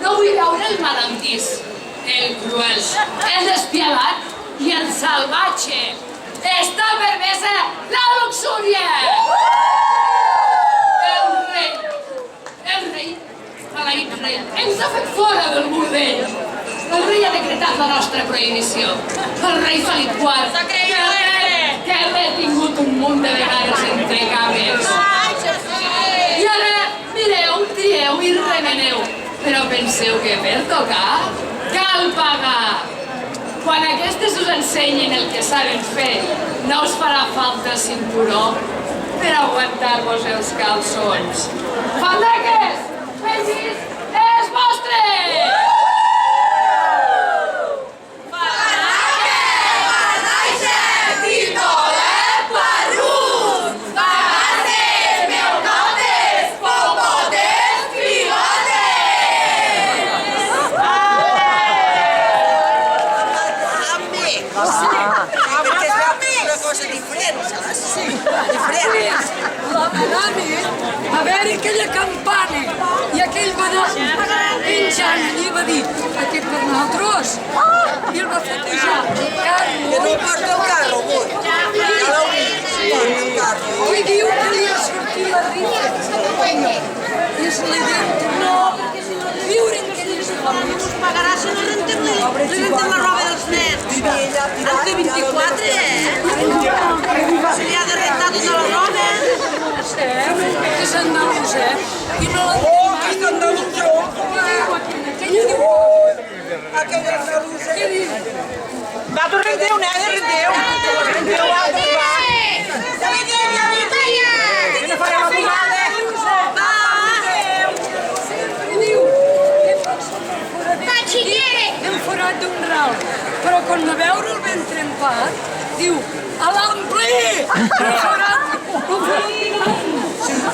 No vull veure el malaltís, el cruel, el despiadat i el salvatge. Està permesa la luxúria! El rei, maleït rei, ens ha fet fora del bordell. El rei ha decretat la nostra prohibició. El rei Felip IV, que l'he tingut un munt de vegades entre cames. I ara, mireu, trieu i remeneu. Però penseu que per tocar cal pagar. Quan aquestes us ensenyin el que saben fer, no us farà falta cinturó per aguantar-vos els calçons. Fandeques, vegis, és vostre! A veure aquella campana i aquell badall penjant li va dir aquest per nosaltres i el va fotejar Que no porta el carro, avui. Ja l'heu vist, porta el carro. i diu que li ha sortit la rica i es li diu no, viure en aquelles famílies Us pagarà si no rentem la roba dels nens. En té 24, Se li ha de rentar tota la roba. que és andalús, i no la Oh, que està andalusa! aquella diu Aquella andalusa! què diu? Va, tu rendeu, nena, rendeu! Rendeu, altre, va! Ja vindrem, ja vindrem! Que no farem la fumada! Hem forat d'un ral, però quan va veure el ben trempat, diu, a l'ampli! Hem forat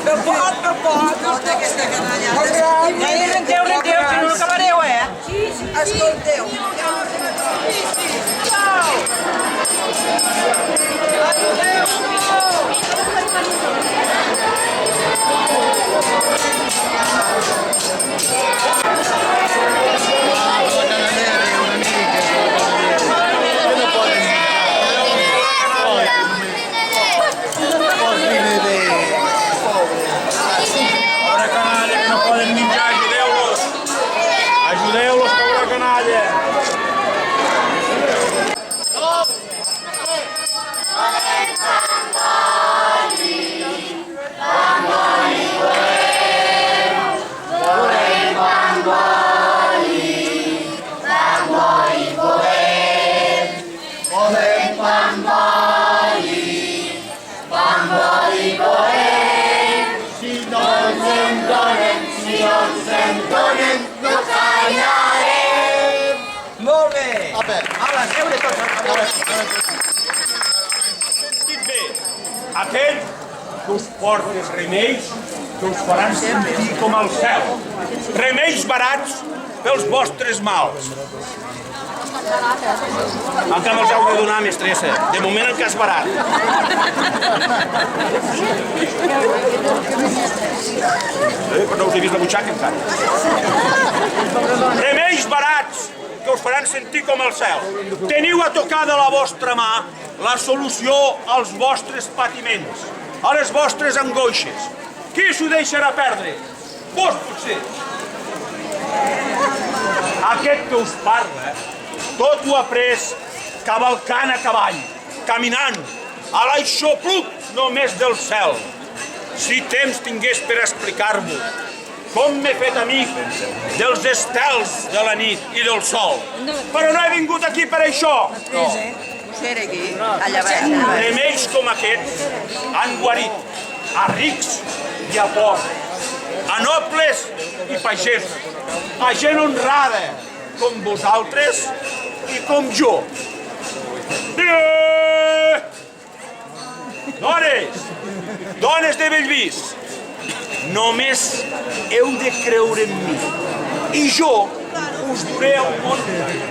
Pel pot! Porta aquesta canalla! Nena, rendeu, rendeu, que no l'acabareu, Escolteu! Molt bé! Ala, seure tots! Sentit bé, aquell que us porta els remeis que us faran sentir com el cel. Remeis barats pels vostres mals. Encara me'ls heu de donar, mestressa. De moment en cas barat. Però no us he vist la butxaca encara. Remeis barats que us faran sentir com el cel. Teniu a tocar de la vostra mà la solució als vostres patiments, a les vostres angoixes. Qui s'ho deixarà perdre? Vos, potser. Aquest que us parla, tot ho ha pres cavalcant a cavall, caminant, a l'aixopluc només del cel. Si temps tingués per explicar-vos com m'he fet amic dels estels de la nit i del sol. Però no he vingut aquí per això. No seré aquí, allà baix. Remeis com aquests han guarit a rics i a pobres, a nobles i pagesos, a gent honrada com vosaltres i com jo. Dones de Bellvís, només heu de creure en mi. I jo us duré un món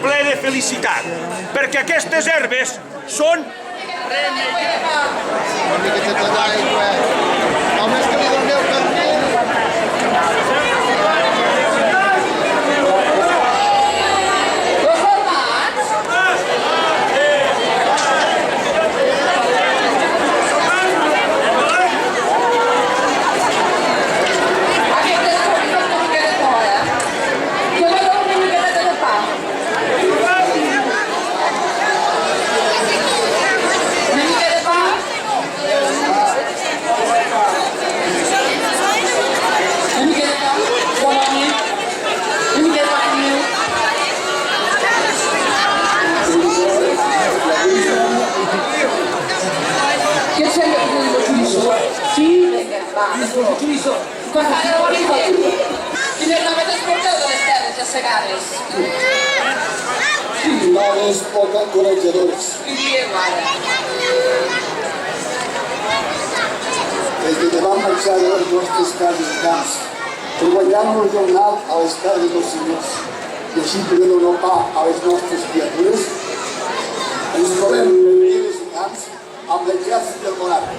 ple de felicitat, perquè aquestes herbes són Una miqueta d'aigua. Home, és que li doneu per Chorizo. Passare la vita. Direttamente sportato dalle terre già segate. Finales poc encoratjadors. Des que vam marxar de les nostres cases i camps, treballant el jornal a les cases dels senyors i així poder donar pa a les nostres criatures, ens trobem en viles i camps amb l'exèrcit del monarca.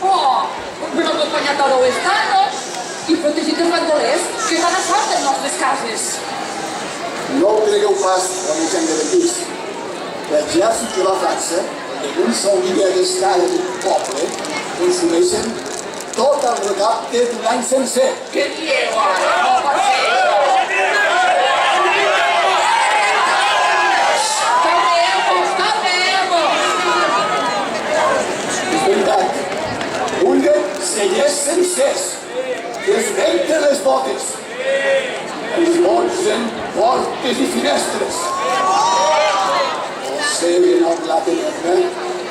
Oh, ben acompanyat a l'Oestanos i protegit dels bandolers que van assalt les nostres cases. No ho cregueu pas, la gent de Bellvís. L'exèrcit que va a França, en un sol dia d'estada d'un poble, consumeixen tot el recapte d'un any sencer. Què dieu ara? No pot ser. És veritat. Vulguen cellers sencers, que es venten les botes, els molsen portes i finestres. O seguen el blat de negre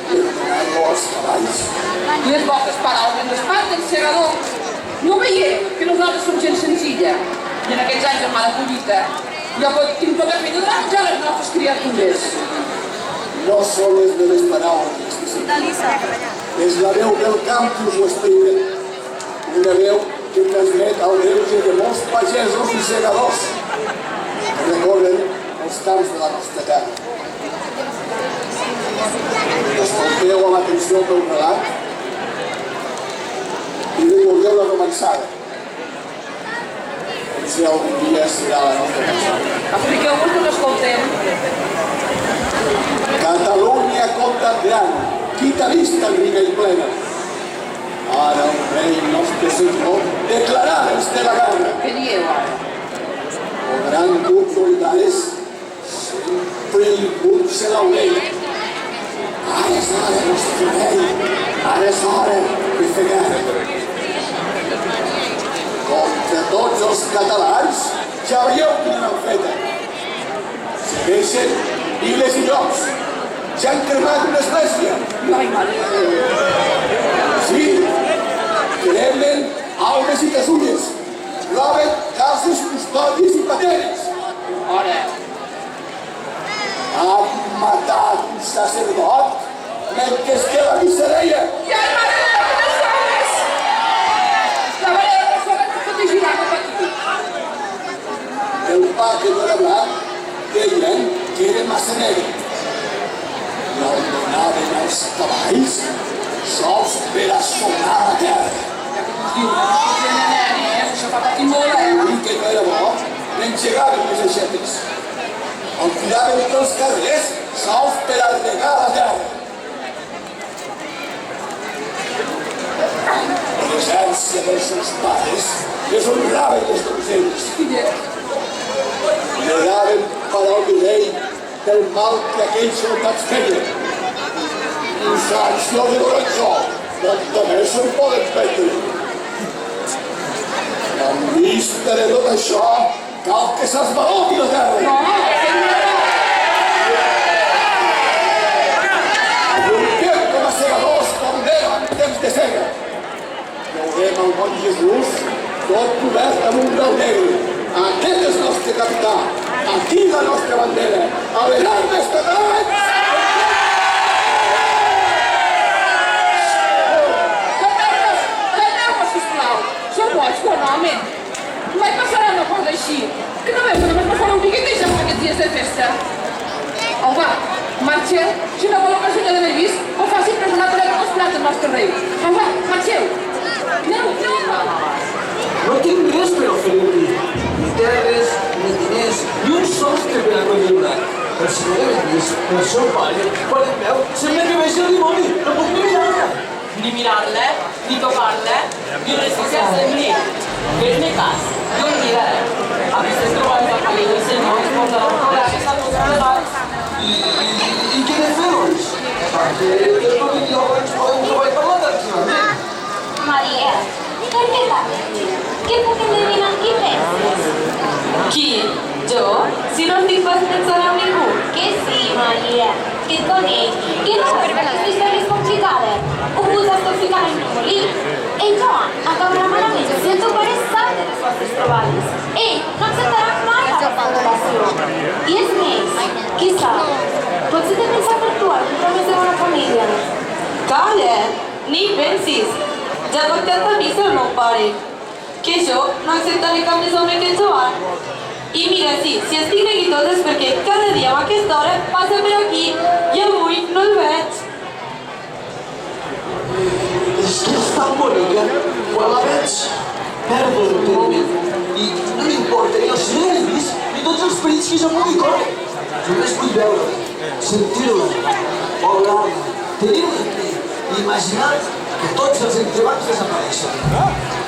per donar-lo als cavalls. Les botes paraules l'espart del segador. No veieu que nosaltres som gent senzilla i en aquests anys de mala collita ja hem poder fer de ja les nostres criatures. No són les meves paraules, que sí. És la veu del camp que us ho explica. Una veu que transmet el greuge de molts pagesos i segadors que recorren els camps de la nostra terra. Escolteu amb atenció el meu relat i recordeu la romançada. Potser algun dia serà la nostra cançó. Expliqueu-vos que l'escoltem. Catalunya contra Adriana, quita vista en riga i plena. Ara el rei nostre senyor declarà de la guerra. Què dieu ara? Podran autoridades sempre impulse la ley. Ara és hora, nostre rei, ara és hora de fer guerra. Contra tots els catalans, ja veieu quina n'han feta. Segueixen viles i llocs. Ja han cremat una església. Ai, mare. Sí, cremen aules i casulles. Roben cases, custòdies i pateres. Ara. Han matat un sacerdot mentre que la missa deia. I el mare de les persones! La mare de les persones no protegirà cap aquí. El pa que no era blanc deien que era massa negre. I el donaven als cavalls sols per assolar la terra. Això fa patir molt, I que no era bo, l'engegaven les aixetes. El tiraven pels carrers sols per arregar la terra. A l'essència dels seus pares les honraven les donzelles. Negaven per al virrei del mal que aquells soldats feien. I sanció de Lorenzo, on també se'n poden prendre. En vista de tot això, cal que s'esvaloti la terra. Voltem com a segadors com érem en temps de sega. Veurem el bon Jesús tot cobert amb un grau negre. Aquest és el nostre capità. aquí la nostra bandera, a les armes catalans! Calmeu-vos, sisplau. Sou boig, bon home. Mai passarà una cosa així. Que no veus que només me fareu bigueteja amb aquests dies de festa? Home, marxeu. Si no voleu que el senyor de Bellvís ho faci presonar per els plats del nostre rei. Home, marxeu. Aneu, home. No tinc res per oferir-li. Ni terres, ni diners, ni un sostre per acollir-la. El senyor de Bellvís, el seu pare, quan em veu, sembla que vegi el dimoni. No puc ni mirar-la. Ni mirarle, ni tocarle, ni resistirse en mí. Fes-me cas, jo em miraré. Aquestes trobades al Cali del Senyor es portaran gràcies a tots plegats. I què he de fer, doncs? Perquè és l'únic lloc on ens podem trobar i parlar tranquil·lament. Maria, per què parles? Què puc endevinar qui penses? Qui? Jo? Si no estic pas pensant en ningú. Que sí, Maria, que et conec, que no saps aquestes històries complicades. Ho posas tot ficant en un molí. Ell, Joan, acabarà malament si el teu pare sap de les vostres trobades. Ell no acceptarà mai la vostra relació. I és més, qui sap, potser te pensa per tu algun promès de bona família. Calla, ni pensis. Ja pot que t'avisa el meu pare. Que jo no acceptaré cap més home que Joan. I mira, sí, si estic neguitós és perquè cada dia a aquesta hora passa per aquí i avui no el veig. És que és tan bonica. Quan la veig, perdo l'enteniment. I no m'importa ni el senyor de Bellvís ni tots els perills que jo pugui córrer. Només vull veure-la, sentir-la, obrar-la, tenir-la aquí i imaginar que tots els entrebancs desapareixen.